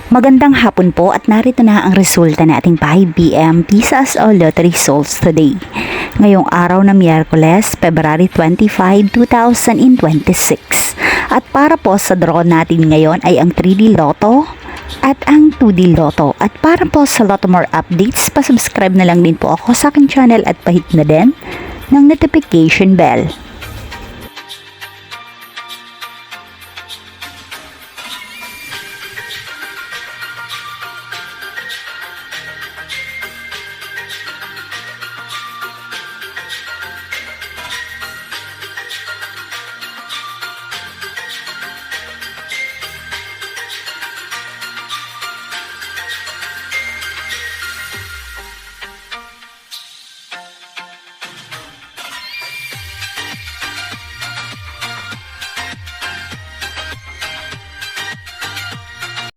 Magandang hapon po at narito na ang resulta ng ating 5pm Pisas o Lottery Results today. Ngayong araw na Miyerkules, February 25, 2026. At para po sa draw natin ngayon ay ang 3D Lotto at ang 2D Lotto. At para po sa Lotto More updates, pasubscribe na lang din po ako sa aking channel at pahit na din ng notification bell.